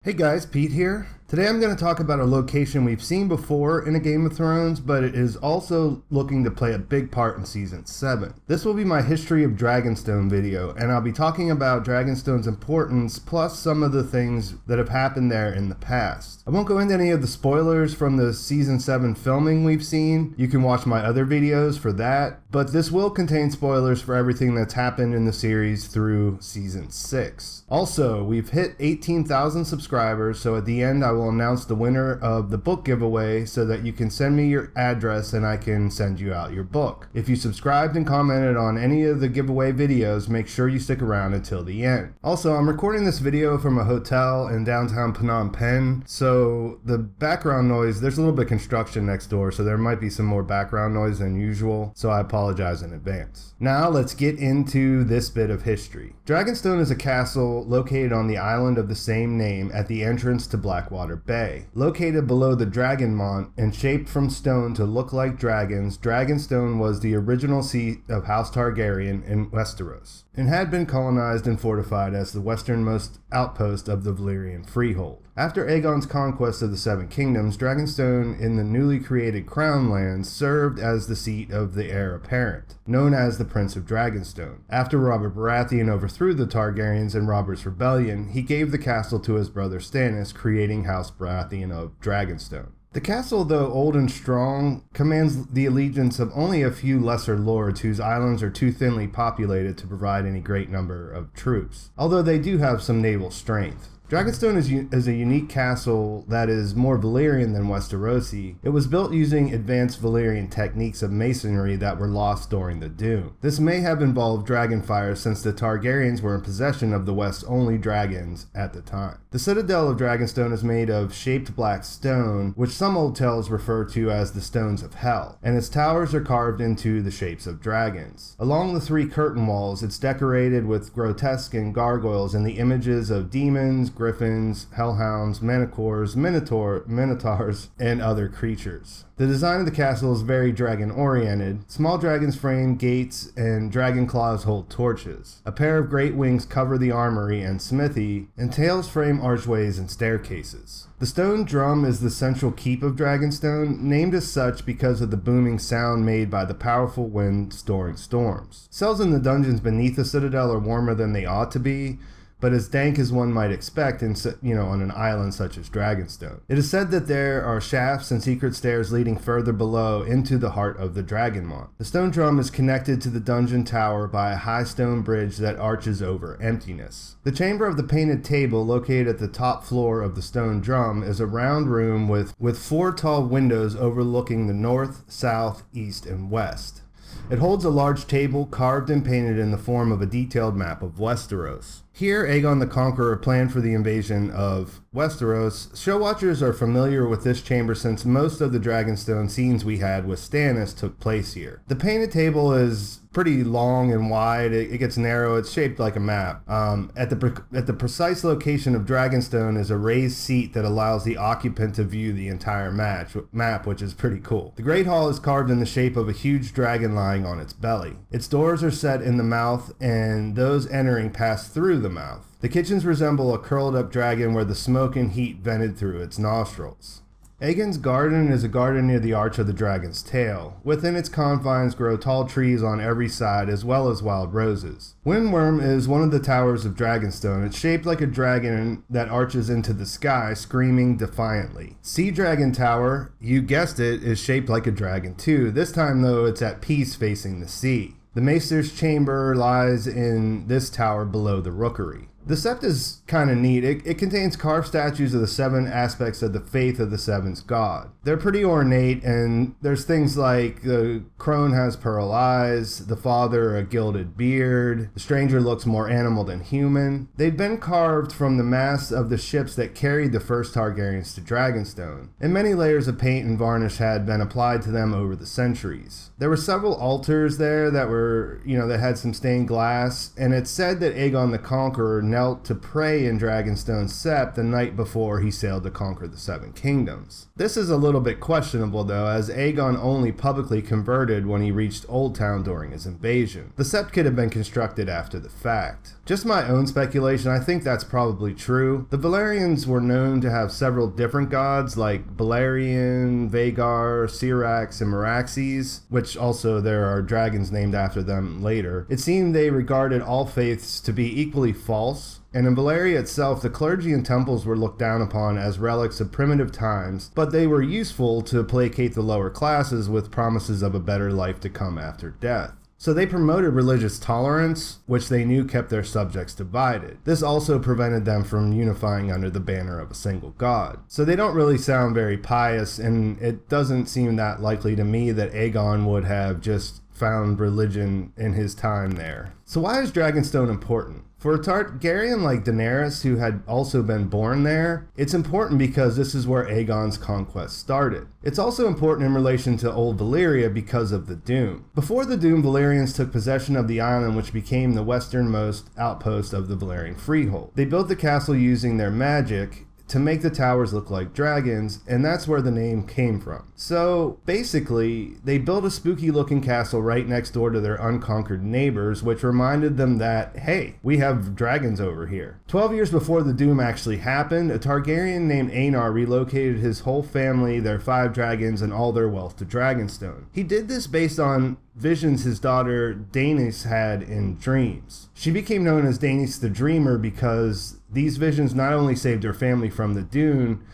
Hey guys, Pete here. Today I'm going to talk about a location we've seen before in a Game of Thrones, but it is also looking to play a big part in Season 7. This will be my History of Dragonstone video, and I'll be talking about Dragonstone's importance, plus some of the things that have happened there in the past. I won't go into any of the spoilers from the Season 7 filming we've seen. You can watch my other videos for that, but this will contain spoilers for everything that's happened in the series through Season 6. Also, we've hit 18,000 subscribers, so at the end I will announce the winner of the book giveaway so that you can send me your address and I can send you out your book. If you subscribed and commented on any of the giveaway videos, make sure you stick around until the end. Also, I'm recording this video from a hotel in downtown Phnom Penh, so the background noise, there's a little bit of construction next door, so there might be some more background noise than usual, so I apologize in advance. Now let's get into this bit of history. Dragonstone is a castle located on the island of the same name at the entrance to Blackwater Bay. Located below the Dragonmont and shaped from stone to look like dragons, Dragonstone was the original seat of House Targaryen in Westeros, and had been colonized and fortified as the westernmost outpost of the Valerian Freehold. After Aegon's conquest of the Seven Kingdoms, Dragonstone in the newly created Crown Lands served as the seat of the heir apparent, known as the Prince of Dragonstone. After Robert Baratheon overthrew the Targaryens in Robert's Rebellion, he gave the castle to his brother Stannis, creating House Baratheon of Dragonstone. The castle, though old and strong, commands the allegiance of only a few lesser lords whose islands are too thinly populated to provide any great number of troops, although they do have some naval strength. Dragonstone is a unique castle that is more Valyrian than Westerosi. It was built using advanced Valyrian techniques of masonry that were lost during the Doom. This may have involved dragonfire since the Targaryens were in possession of the West's only dragons at the time. The Citadel of Dragonstone is made of shaped black stone, which some old tales refer to as the Stones of Hell, and its towers are carved into the shapes of dragons. Along the three curtain walls, it's decorated with grotesque and gargoyles and the images of demons, griffins, hellhounds, manticores, minotaurs, and other creatures. The design of the castle is very dragon-oriented. Small dragons frame gates and dragon claws hold torches. A pair of great wings cover the armory and smithy, and tails frame archways and staircases. The stone drum is the central keep of Dragonstone, named as such because of the booming sound made by the powerful wind storing storms. Cells in the dungeons beneath the citadel are warmer than they ought to be, but as dank as one might expect on an island such as Dragonstone. It is said that there are shafts and secret stairs leading further below into the heart of the Dragonmont. The stone drum is connected to the dungeon tower by a high stone bridge that arches over emptiness. The chamber of the painted table, located at the top floor of the stone drum, is a round room with 4 tall windows overlooking the north, south, east, and west. It holds a large table carved and painted in the form of a detailed map of Westeros. Here, Aegon the Conqueror planned for the invasion of Westeros. Show watchers are familiar with this chamber since most of the Dragonstone scenes we had with Stannis took place here. The painted table is pretty long and wide. It gets narrow. It's shaped like a map. At the precise location of Dragonstone is a raised seat that allows the occupant to view the entire map, which is pretty cool. The Great Hall is carved in the shape of a huge dragon lying on its belly. Its doors are set in the mouth, and those entering pass through the mouth. The kitchens resemble a curled up dragon where the smoke and heat vented through its nostrils. Aegon's garden is a garden near the arch of the dragon's tail. Within its confines grow tall trees on every side as well as wild roses. Windworm is one of the towers of Dragonstone. It's shaped like a dragon that arches into the sky, screaming defiantly. Sea Dragon Tower, you guessed it, is shaped like a dragon too. This time though, it's at peace facing the sea. The Maester's chamber lies in this tower below the rookery. The sept is kind of neat. It contains carved statues of the 7 aspects of the faith of the Seventh God. They're pretty ornate, and there's things like the crone has pearl eyes, the father a gilded beard, the stranger looks more animal than human. They'd been carved from the masts of the ships that carried the first Targaryens to Dragonstone, and many layers of paint and varnish had been applied to them over the centuries. There were several altars there that were, that had some stained glass, and it's said that Aegon the Conqueror knelt to pray in Dragonstone's Sept the night before he sailed to conquer the Seven Kingdoms. This is a little bit questionable though, as Aegon only publicly converted when he reached Old Town during his invasion. The Sept could have been constructed after the fact. Just my own speculation, I think that's probably true. The Valerians were known to have several different gods like Valerian, Vhagar, Syrax, and Meraxes, which also there are dragons named after them later. It seemed they regarded all faiths to be equally false, and in Valyria itself, the clergy and temples were looked down upon as relics of primitive times, but they were useful to placate the lower classes with promises of a better life to come after death. So they promoted religious tolerance, which they knew kept their subjects divided. This also prevented them from unifying under the banner of a single god. So they don't really sound very pious, and it doesn't seem that likely to me that Aegon would have just found religion in his time there. So why is Dragonstone important? For a Targaryen like Daenerys, who had also been born there, it's important because this is where Aegon's conquest started. It's also important in relation to Old Valyria because of the Doom. Before the Doom, Valyrians took possession of the island, which became the westernmost outpost of the Valyrian Freehold. They built the castle using their magic to make the towers look like dragons, and that's where the name came from. So basically, they built a spooky looking castle right next door to their unconquered neighbors, which reminded them that, hey, we have dragons over here. 12 years before the Doom actually happened, a Targaryen named Aenar relocated his whole family, their 5 dragons, and all their wealth to Dragonstone. He did this based on visions his daughter Daenerys had in dreams. She became known as Daenerys the Dreamer because these visions not only saved her family from the Doom,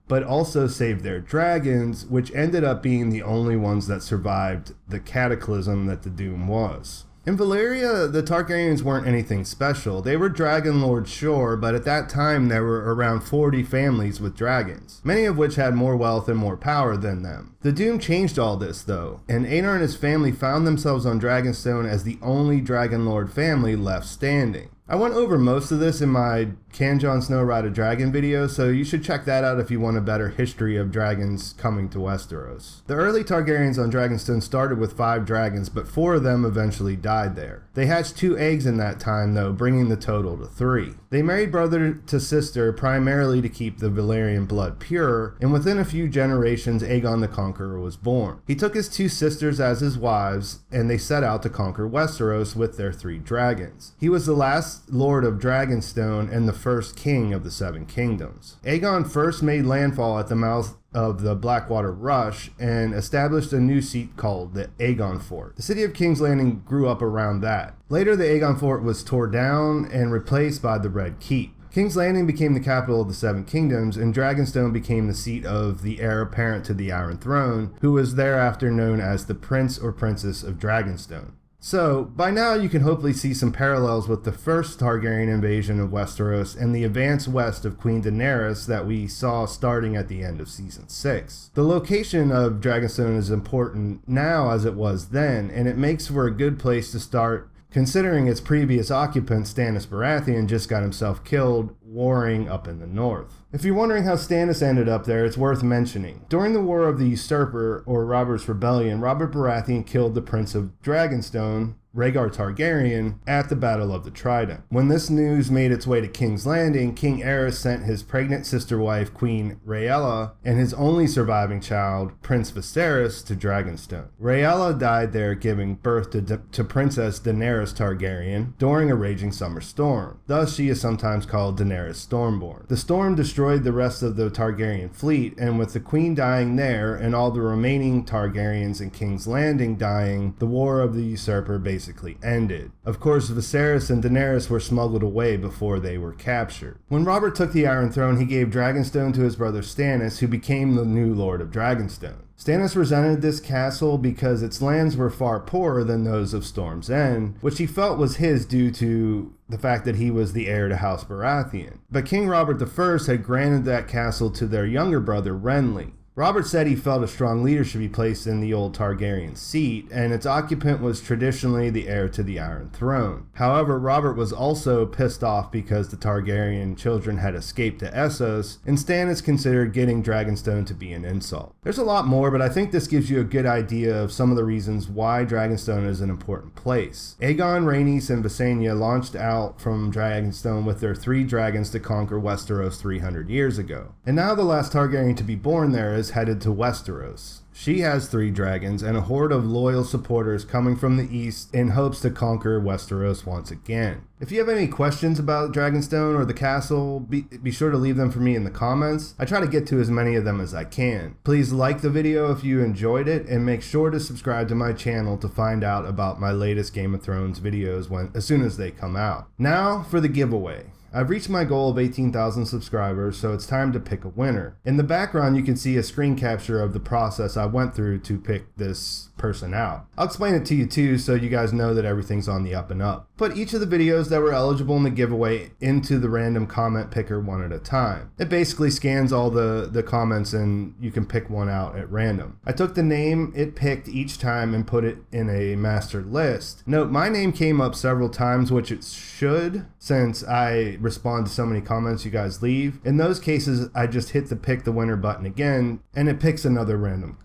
but also saved their dragons, which ended up being the only ones that survived the cataclysm that the Doom was. In Valyria, the Targaryens weren't anything special. They were dragon lords, sure, but at that time there were around 40 families with dragons, many of which had more wealth and more power than them. The Doom changed all this though, and Aenar and his family found themselves on Dragonstone as the only dragon lord family left standing. I went over most of this in my Can Jon Snow Ride a Dragon video, so you should check that out if you want a better history of dragons coming to Westeros. The early Targaryens on Dragonstone started with 5 dragons, but 4 of them eventually died there. They hatched 2 eggs in that time though, bringing the total to 3. They married brother to sister primarily to keep the Valerian blood pure, and within a few generations Aegon the Conqueror was born. He took his 2 sisters as his wives, and they set out to conquer Westeros with their 3 dragons. He was the last lord of Dragonstone and the first king of the 7 kingdoms. Aegon first made landfall at the mouth of the Blackwater Rush and established a new seat called the Aegon Fort. The city of King's Landing grew up around that. Later, the Aegon Fort was torn down and replaced by the Red Keep. King's Landing became the capital of the 7 kingdoms, and Dragonstone became the seat of the heir apparent to the Iron Throne, who was thereafter known as the Prince or Princess of Dragonstone. So, by now you can hopefully see some parallels with the first Targaryen invasion of Westeros and the advance west of Queen Daenerys that we saw starting at the end of Season 6. The location of Dragonstone is important now as it was then, and it makes for a good place to start considering its previous occupant, Stannis Baratheon, just got himself killed warring up in the north. If you're wondering how Stannis ended up there, it's worth mentioning. During the War of the Usurper, or Robert's Rebellion, Robert Baratheon killed the Prince of Dragonstone, Rhaegar Targaryen, at the Battle of the Trident. When this news made its way to King's Landing, King Aerys sent his pregnant sister wife, Queen Rhaella, and his only surviving child, Prince Viserys, to Dragonstone. Rhaella died there, giving birth to Princess Daenerys Targaryen during a raging summer storm. Thus, she is sometimes called Daenerys Stormborn. The storm destroyed the rest of the Targaryen fleet, and with the queen dying there and all the remaining Targaryens in King's Landing dying, the War of the Usurper basically ended. Of course, Viserys and Daenerys were smuggled away before they were captured. When Robert took the Iron Throne, he gave Dragonstone to his brother Stannis, who became the new Lord of Dragonstone. Stannis resented this castle because its lands were far poorer than those of Storm's End, which he felt was his due to the fact that he was the heir to House Baratheon. But King Robert I had granted that castle to their younger brother Renly. Robert said he felt a strong leader should be placed in the old Targaryen seat, and its occupant was traditionally the heir to the Iron Throne. However, Robert was also pissed off because the Targaryen children had escaped to Essos, and Stannis considered getting Dragonstone to be an insult. There's a lot more, but I think this gives you a good idea of some of the reasons why Dragonstone is an important place. Aegon, Rhaenys, and Visenya launched out from Dragonstone with their 3 dragons to conquer Westeros 300 years ago. And now the last Targaryen to be born there is headed to Westeros. She has 3 dragons and a horde of loyal supporters coming from the east in hopes to conquer Westeros once again. If you have any questions about Dragonstone or the castle, be sure to leave them for me in the comments. I try to get to as many of them as I can. Please like the video if you enjoyed it, and make sure to subscribe to my channel to find out about my latest Game of Thrones videos as soon as they come out. Now for the giveaway. I've reached my goal of 18,000 subscribers, so it's time to pick a winner. In the background, you can see a screen capture of the process I went through to pick this person out. I'll explain it to you too, so you guys know that everything's on the up and up. Put each of the videos that were eligible in the giveaway into the random comment picker one at a time. It basically scans all the comments and you can pick one out at random. I took the name it picked each time and put it in a master list. Note, my name came up several times, which it should, since I respond to so many comments you guys leave. In those cases, I just hit the pick the winner button again and it picks another random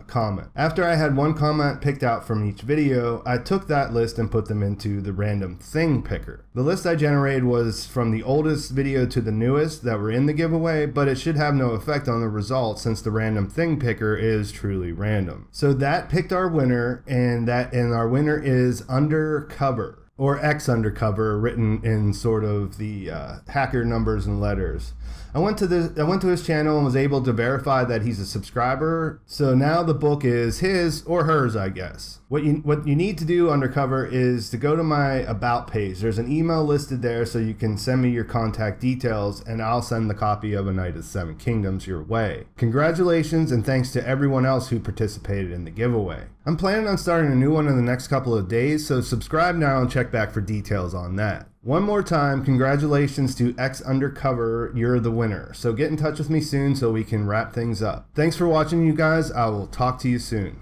comment. After I had one comment picked out from each video, I took that list and put them into the random thing picker. The list I generated was from the oldest video to the newest that were in the giveaway, but it should have no effect on the results since the random thing picker is truly random. So that picked our winner, and our winner is Undercover, or X Undercover, written in sort of the hacker numbers and letters. I went to his channel and was able to verify that he's a subscriber. So now the book is his or hers, I guess. What you need to do, Undercover, is to go to my About page. There's an email listed there, so you can send me your contact details and I'll send the copy of A Knight of the Seven Kingdoms your way. Congratulations, and thanks to everyone else who participated in the giveaway. I'm planning on starting a new one in the next couple of days, so subscribe now and check back for details on that. One more time, congratulations to X Undercover, you're the winner. So get in touch with me soon so we can wrap things up. Thanks for watching, you guys. I will talk to you soon.